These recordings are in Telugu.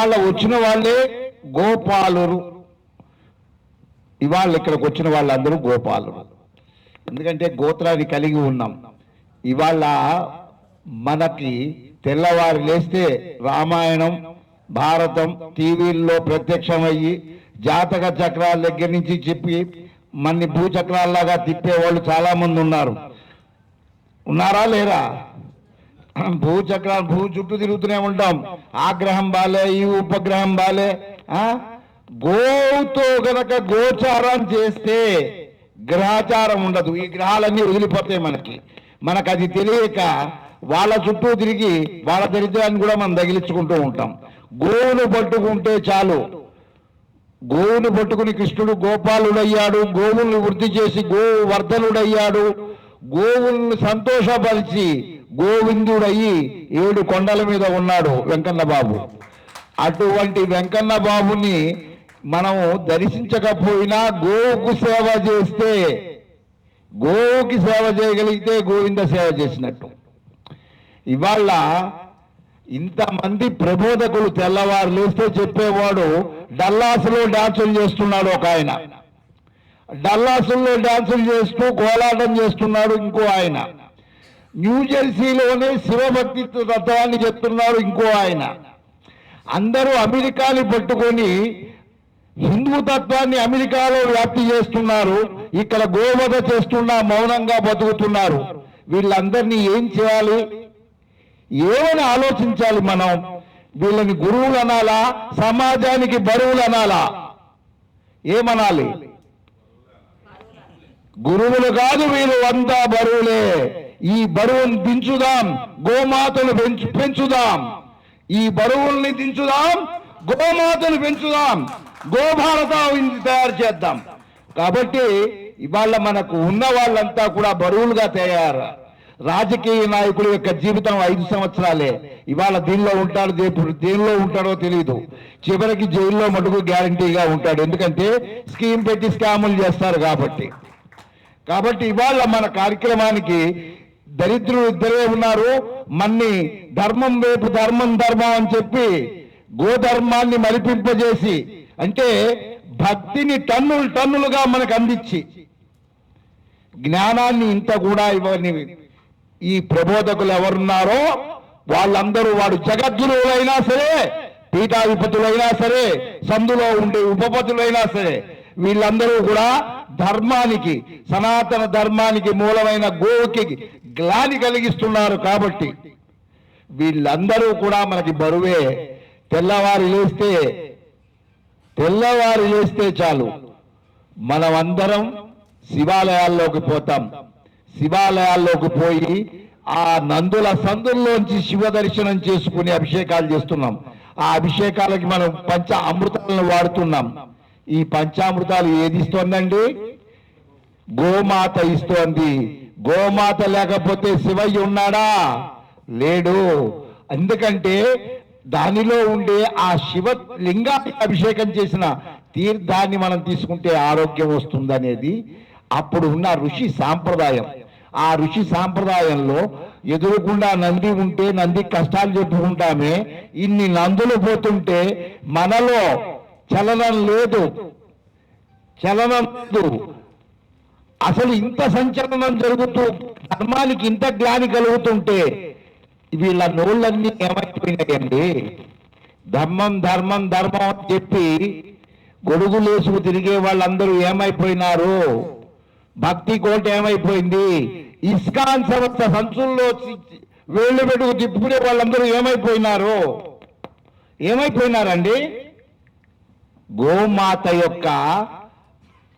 ఇవాళ వచ్చిన వాళ్ళే గోపాలురు. ఇవాళ ఇక్కడికి వచ్చిన వాళ్ళందరూ గోపాలురు. ఎందుకంటే గోత్రాన్ని కలిగి ఉన్నాం. ఇవాళ మనకి తెల్లవారు లేస్తే రామాయణం భారతం టీవీల్లో ప్రత్యక్షమయ్యి జాతక చక్రాల దగ్గర నుంచి చెప్పి మన్ని భూచక్రాల్లాగా తిప్పేవాళ్ళు చాలామంది ఉన్నారా లేరా? భూచక్రాలు భూ చుట్టూ తిరుగుతూనే ఉంటాం. ఆ గ్రహం బాలే, ఈ ఉపగ్రహం బాలే. గోవుతో గనక గోచారం చేస్తే గ్రహచారం ఉండదు. ఈ గ్రహాలన్నీ వదిలిపోతాయి మనకు అది తెలియక వాళ్ళ చుట్టూ తిరిగి వాళ్ళ దరిద్రాన్ని కూడా మనం తగిలించుకుంటూ ఉంటాం. గోవును పట్టుకుంటే చాలు. గోవును పట్టుకుని కృష్ణుడు గోపాలుడయ్యాడు. గోవుల్ని వృద్ధి చేసి గోవర్ధనుడయ్యాడు. గోవుల్ని సంతోషపరిచి గోవిందుడయ్యి 7 కొండల మీద ఉన్నాడు వెంకన్న బాబు. అటువంటి వెంకన్న బాబుని మనము దర్శించకపోయినా గోవుకు సేవ చేస్తే, గోవుకి సేవ చేయగలిగితే గోవింద సేవ చేసినట్టు. ఇవాళ ఇంతమంది ప్రబోధకులు తెల్లవారు లేస్తే చెప్పేవాడు. డల్లాసులో డాన్సులు చేస్తున్నాడు ఒక ఆయన, డల్లాసుల్లో డాన్సులు చేస్తూ కోలాటం చేస్తున్నాడు ఇంకో ఆయన, న్యూజెర్సీలోనే శివభక్తి తత్వాన్ని చెప్తున్నాడు ఇంకో ఆయన. అందరూ అమెరికాని పట్టుకొని హిందూ తత్వాన్ని అమెరికాలో వ్యాప్తి చేస్తున్నారు. ఇక్కడ గోవధ చేస్తున్నా మౌనంగా బతుకుతున్నారు. వీళ్ళందరినీ ఏం చేయాలి? ఏమని ఆలోచించాలి మనం? వీళ్ళని గురువులు అనాలా, సమాజానికి బరువులు అనాలా? ఏమనాలి? గురువులు కాదు, వీళ్ళు అంతా బరువులే. ఈ బరువును దించుదాం, గోమాతను పెంచుదాం. ఈ బరువుల్ని దించుదాం, గోమాతను పెంచుదాం, గోభారతం తయారు చేద్దాం. కాబట్టి ఇవాళ మనకు ఉన్న వాళ్ళంతా కూడా బరువులుగా తయారు. రాజకీయ నాయకుల యొక్క జీవితం 5 సంవత్సరాలే. ఇవాళ దీనిలో ఉంటాడు, దేనిలో ఉంటాడో తెలియదు. చివరికి జైల్లో మటుకు గ్యారంటీగా ఉంటాడు. ఎందుకంటే స్కీమ్ పెట్టి స్కాములు చేస్తారు కాబట్టి ఇవాళ మన కార్యక్రమానికి దరిద్రులు ఇద్దరే ఉన్నారు. మన్ని ధర్మం వైపు ధర్మం అని చెప్పి గోధర్మాన్ని మరిపింపజేసి, అంటే భక్తిని టన్నులుగా మనకు అందించి జ్ఞానాన్ని ఇంత కూడా ఇవన్నీ ఈ ప్రబోధకులు ఎవరున్నారో వాళ్ళందరూ, వాడు జగద్గురువులైనా సరే, పీఠాధిపతులైనా సరే, సందులో ఉండే ఉపపతులైనా సరే, వీళ్ళందరూ కూడా ధర్మానికి, సనాతన ధర్మానికి మూలమైన గోవుకి గ్లాని కలిగిస్తున్నారు. కాబట్టి వీళ్ళందరూ కూడా మనకి బరువే. తెల్లవారి లేస్తే చాలు మనమందరం శివాలయాల్లోకి పోతాం. శివాలయాల్లోకి పోయి ఆ నందుల సందుల్లోంచి శివ దర్శనం చేసుకుని అభిషేకాలు చేస్తున్నాం. ఆ అభిషేకాలకి మనం పంచ అమృతాలను వాడుతున్నాం. ఈ పంచామృతాలు ఏది ఇస్తోందండి? గోమాత ఇస్తోంది. గోమాత లేకపోతే శివయ్య ఉన్నాడా? లేడు. ఎందుకంటే దానిలో ఉండే ఆ శివలింగానికి అభిషేకం చేసిన తీర్థాన్ని మనం తీసుకుంటే ఆరోగ్యం వస్తుందనేది అప్పుడు ఉన్న ఋషి సాంప్రదాయం. ఆ ఋషి సాంప్రదాయంలో ఎదురుకుండా నంది ఉంటే నంది కష్టాలు చెప్పుకుంటామే, ఇన్ని నందులు పోతుంటే మనలో చలనం లేదు. అసలు ఇంత సంచలనం జరుగుతూ ధర్మానికి ఇంత గ్లాని కలుగుతుంటే వీళ్ళ నోళ్ళన్నీ ఏమైపోయినాయండి? ధర్మం అని చెప్పి గొడుగులేసుకు తిరిగే వాళ్ళందరూ ఏమైపోయినారు? భక్తి కోట ఏమైపోయింది? ఇస్కాన్ సంస్థ సంచుల్లో వేళ్ళు పెట్టుకు తిప్పుకునే వాళ్ళందరూ ఏమైపోయినారండి? గోమాత యొక్క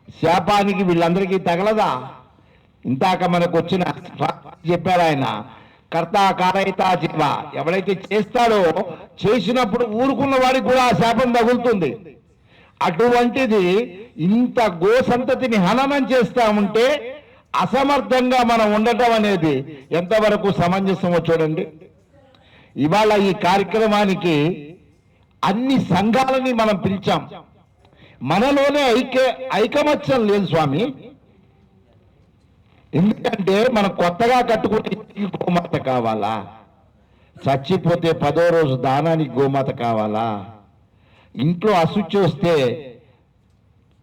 శాపానికి వీళ్ళందరికీ తగలదా? ఇంతాక మనకు వచ్చిన చెప్పారు ఆయన, కర్త కారయిత జీవ. ఎవడైతే చేస్తాడో చేసినప్పుడు ఊరుకున్న వాడికి కూడా ఆ శాపం తగులుతుంది. అటువంటిది ఇంత గో సంతతిని హననం చేస్తా ఉంటే అసమర్థంగా మనం ఉండటం అనేది ఎంతవరకు సమంజసమో చూడండి. ఇవాళ ఈ కార్యక్రమానికి అన్ని సంఘాలని మనం పిలిచాం. మనలోనే ఐకమత్యం లేదు స్వామి. ఎందుకంటే మనం కొత్తగా కట్టుకునే గోమాత కావాలా? చచ్చిపోతే 10వ రోజు దానానికి గోమాత కావాలా? ఇంట్లో అశుచి వస్తే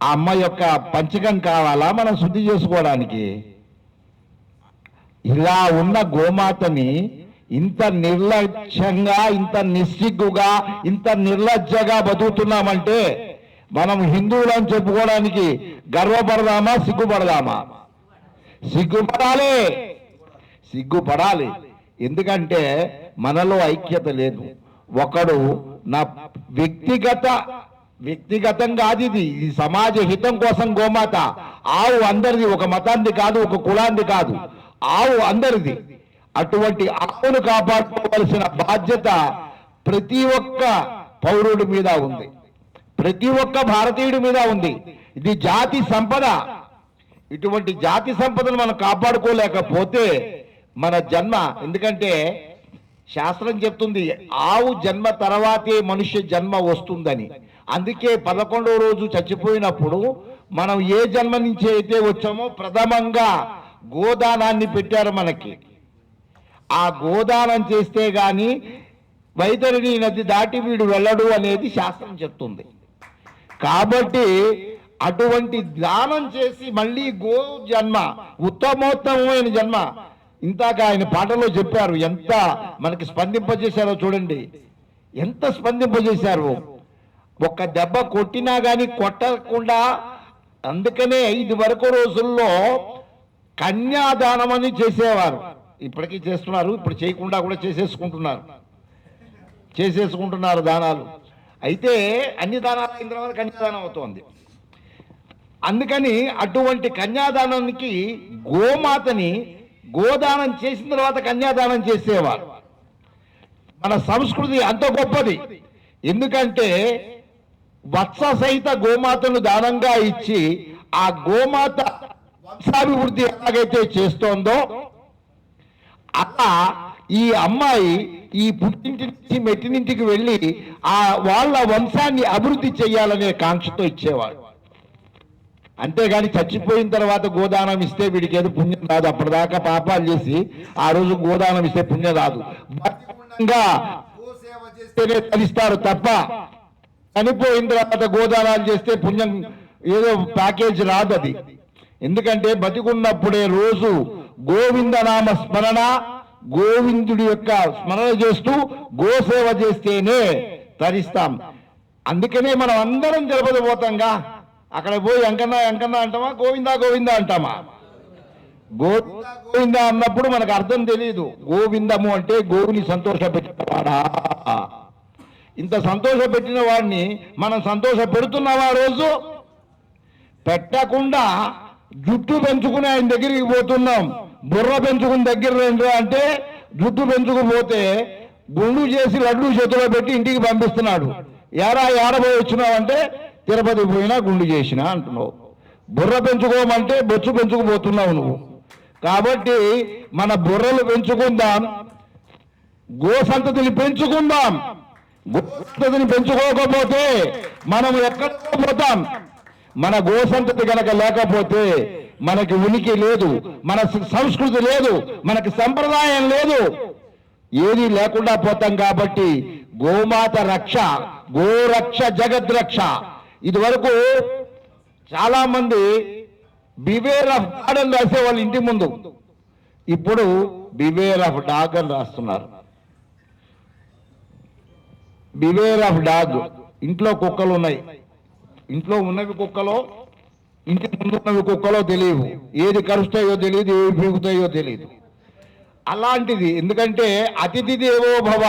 ఆ అమ్మ యొక్క పంచకం కావాలా మనం శుద్ధి చేసుకోవడానికి? ఇలా ఉన్న గోమాతని ఇంత నిర్లక్ష్యంగా, ఇంత నిస్సిగ్గుగా, ఇంత నిర్లజ్జగా బతుకుతున్నామంటే మనం హిందువులని చెప్పుకోవడానికి గర్వపడదామా, సిగ్గుపడదామా? సిగ్గుపడాలి. ఎందుకంటే మనలో ఐక్యత లేదు. ఒకడు నా వ్యక్తిగతంగా ఇది సమాజ హితం కోసం గోమాత. ఆవు అందరిది, ఒక మతాన్ని కాదు, ఒక కులాన్ని కాదు, ఆవు అందరిది. అటువంటి ఆవును కాపాడుకోవలసిన బాధ్యత ప్రతి ఒక్క పౌరుడి మీద ఉంది, ప్రతి ఒక్క భారతీయుడి మీద ఉంది. ఇది జాతి సంపద. ఇటువంటి జాతి సంపదను మనం కాపాడుకోలేకపోతే మన జన్మ, ఎందుకంటే శాస్త్రం చెప్తుంది ఆవు జన్మ తర్వాతే మనుష్య జన్మ వస్తుందని. అందుకే 11వ రోజు చచ్చిపోయినప్పుడు మనం ఏ జన్మ నుంచి అయితే వచ్చామో ప్రథమంగా గోదానాన్ని పెట్టారు మనకి. ఆ గోదానం చేస్తే గాని వైతరిణి నది దాటి వీడు వెళ్ళడు అనేది శాస్త్రం చెప్తుంది. కాబట్టి అటువంటి దానం చేసి మళ్ళీ గో జన్మ ఉత్తమోత్తమైన జన్మ. ఇంతాక ఆయన పాటలో చెప్పారు, ఎంత మనకి స్పందింపజేశారో చూడండి, ఎంత స్పందింపజేశారు. ఒక్క దెబ్బ కొట్టినా కానీ కొట్టకుండా. అందుకనే ఇది వరకు రోజుల్లో కన్యాదానం అని చేసేవారు, ఇప్పటికీ చేస్తున్నారు. ఇప్పుడు చేయకుండా కూడా చేసేసుకుంటున్నారు దానాలు. అయితే అన్ని దానాలు అయిన తర్వాత కన్యాదానం అవుతోంది. అందుకని అటువంటి కన్యాదానానికి గోమాతని గోదానం చేసిన తర్వాత కన్యాదానం చేసేవారు. మన సంస్కృతి అంత గొప్పది. ఎందుకంటే వత్స సహిత గోమాతను దానంగా ఇచ్చి ఆ గోమాత వంశాభివృద్ధి ఎలాగైతే చేస్తోందో అలా ఈ అమ్మాయి ఈ పుట్టింటి నుంచి మెట్టినింటికి వెళ్ళి ఆ వాళ్ళ వంశాన్ని అభివృద్ధి చేయాలనే కాంక్షతో ఇచ్చేవాడు. అంతేగాని చచ్చిపోయిన తర్వాత గోదానం ఇస్తే వీడికి ఏదో పుణ్యం రాదు. అప్పటిదాకా పాపాలు చేసి ఆ రోజు గోదానం ఇస్తే పుణ్యం రాదు. గోసేవ చేస్తేనే తలిస్తారు తప్ప చనిపోయిన తర్వాత గోదానాలు చేస్తే పుణ్యం ఏదో ప్యాకేజ్ రాదు అది. ఎందుకంటే బతికున్నప్పుడే రోజు గోవిందనామ స్మరణ, గోవిందుడి యొక్క స్మరణ చేస్తూ గోసేవ చేస్తేనే తరిస్తాం. అందుకనే మనం అందరం తిరుపతి పోతాంగా. అక్కడ పోయి ఎంకన్నా అంటామా, గోవిందా గోవిందా అంటామా? గోవిందా అన్నప్పుడు మనకు అర్థం తెలియదు. గోవిందము అంటే గోవుని సంతోషపెట్టినవాడా. ఇంత సంతోషపెట్టిన వాడిని మనం సంతోష పెడుతున్నావా? రోజు పెట్టకుండా జుట్టు పెంచుకుని ఆయన దగ్గరికి పోతున్నాం. బుర్ర పెంచుకుని దగ్గర రండి అంటే జుట్టు పెంచుకుపోతే గుండు చేసి లడ్డు చేతిలో పెట్టి ఇంటికి పంపిస్తున్నాడు. ఏడబోయి వచ్చినావు అంటే తిరుపతి పోయినా గుండు చేసినా అంటున్నావు. బుర్ర పెంచుకోమంటే బొచ్చు పెంచుకుపోతున్నావు నువ్వు. కాబట్టి మన బుర్రలు పెంచుకుందాం, గో సంతతిని పెంచుకుందాం. గో సంతతిని పెంచుకోకపోతే మనం ఎక్కడికో పోతాం. మన గో సంతతి కనుక లేకపోతే మనకి ఉనికి లేదు, మన సంస్కృతి లేదు, మనకి సంప్రదాయం లేదు, ఏది లేకుండా పోతాం. కాబట్టి గోమాత రక్ష, గోరక్ష జగద్రక్ష. ఇది వరకు చాలా మంది బివేర్ ఆఫ్ గాడ్ అని రాసేవాళ్ళు ఇంటి ముందు. ఇప్పుడు బివేర్ ఆఫ్ డాగ్ అని రాస్తున్నారు. Beware of dog. ఇంట్లో కుక్కలు ఉన్నాయి, ఇంట్లో ఉన్నవి కుక్కలో, ఇంటి ముందు ఉన్నవి కుక్కలో తెలియవు. ఏది కరుస్తాయో తెలియదు, ఏవి పీకుతాయో తెలియదు. అలాంటిది. ఎందుకంటే అతిథి దేవో భవ.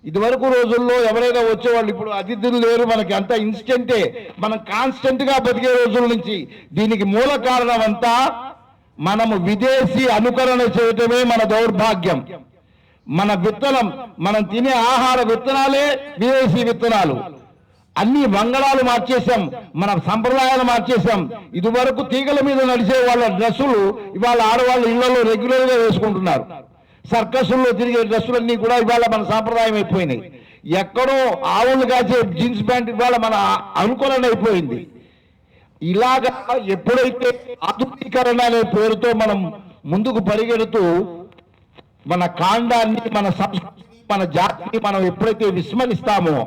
ఇదివరకు రోజుల్లో ఎవరైనా వచ్చేవాళ్ళు, ఇప్పుడు అతిథులు లేరు. మనకి అంతా ఇన్స్టెంటే, మనం కాన్స్టెంట్ గా బతికే రోజుల నుంచి. దీనికి మూల కారణం అంతా మనము విదేశీ అనుకరణ చేయటమే మన దౌర్భాగ్యం. మన విత్తనం, మనం తినే ఆహార విత్తనాలే విదేశీ విత్తనాలు. అన్ని మంగళాలు మార్చేశాం, మన సంప్రదాయాలు మార్చేశాం. ఇదివరకు తీగల మీద నడిచే వాళ్ళ డ్రెస్సులు ఇవాళ ఆడవాళ్ళు ఇళ్లలో రెగ్యులర్ గా వేసుకుంటున్నారు. సర్కసుల్లో తిరిగే డ్రెస్సులన్నీ కూడా ఇవాళ మన సాంప్రదాయం అయిపోయినాయి. ఎక్కడో ఆవులు కాచే జీన్స్ ప్యాంట్ ఇవాళ మన అనుకూలన అయిపోయింది. ఇలాగా ఎప్పుడైతే ఆధునీకరణ అనే పేరుతో మనం ముందుకు పరిగెడుతూ మన కాండాన్ని, మన సంస్కృతిని, మన జాతిని మనం ఎప్పుడైతే విస్మరిస్తామో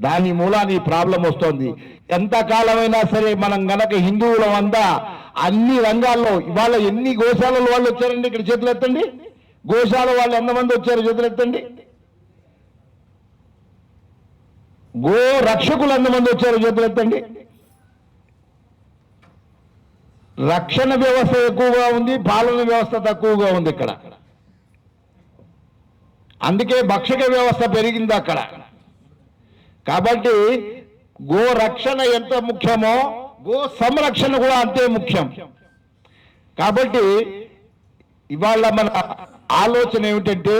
దాని మూలాన్ని ఈ ప్రాబ్లం వస్తుంది. ఎంతకాలమైనా సరే మనం గనక హిందువులం అంతా అన్ని రంగాల్లో ఇవాళ ఎన్ని గోశాలల వాళ్ళు వచ్చారండి? ఇక్కడ చేతులు ఎత్తండి. గోశాల వాళ్ళు ఎంతమంది వచ్చారు? చేతులు ఎత్తండి. గో రక్షకులు ఎంతమంది వచ్చారు? చేతులు ఎత్తండి. రక్షణ వ్యవస్థ ఎక్కువగా ఉంది, పాలన వ్యవస్థ తక్కువగా ఉంది ఇక్కడ. అందుకే భక్షక వ్యవస్థ పెరిగింది అక్కడ. కాబట్టి గో రక్షణ ఎంత ముఖ్యమో గో సంరక్షణ కూడా అంతే ముఖ్యం. కాబట్టి ఇవాళ మన ఆలోచన ఏమిటంటే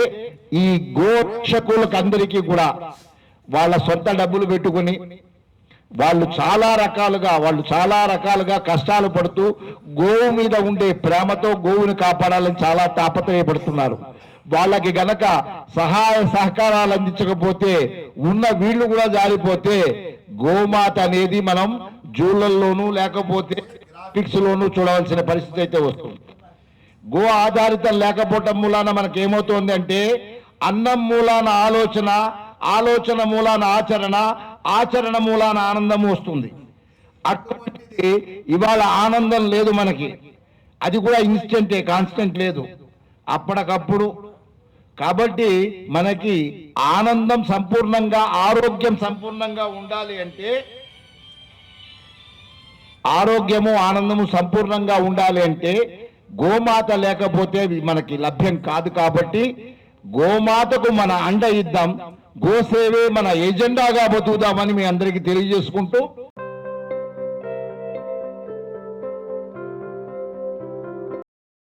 ఈ గో రక్షకులకు అందరికీ కూడా వాళ్ళ సొంత డబ్బులు పెట్టుకుని వాళ్ళు చాలా రకాలుగా కష్టాలు పడుతూ గోవు మీద ఉండే ప్రేమతో గోవుని కాపాడాలని చాలా తాపత్రయపడుతున్నారు. వాళ్ళకి గనక సహాయ సహకారాలు అందించకపోతే ఉన్న వీళ్ళు కూడా జారిపోతే గోమాత అనేది మనం జూలల్లోనూ లేకపోతే గ్రాఫిక్స్ లోనూ చూడవలసిన పరిస్థితి అయితే వస్తుంది. గో ఆధారితం లేకపోవటం మూలాన మనకేమవుతోంది అంటే అన్నం మూలాన ఆలోచన మూలాన ఆచరణ మూలాన ఆనందము వస్తుంది. అటువంటిది ఇవాళ ఆనందం లేదు మనకి. అది కూడా ఇన్స్టెంటే, కాన్స్టెంట్ లేదు, అప్పటికప్పుడు. కాబట్టి మనకి ఆనందం సంపూర్ణంగా, ఆరోగ్యం సంపూర్ణంగా ఉండాలి అంటే, ఆరోగ్యము ఆనందము సంపూర్ణంగా ఉండాలి అంటే గోమాత లేకపోతే మనకి లభ్యం కాదు. కాబట్టి గోమాతకు మన అండ ఇద్దాం, గోసేవే మన ఎజెండాగా బతుకుదామని మీ అందరికీ తెలియజేసుకుంటూ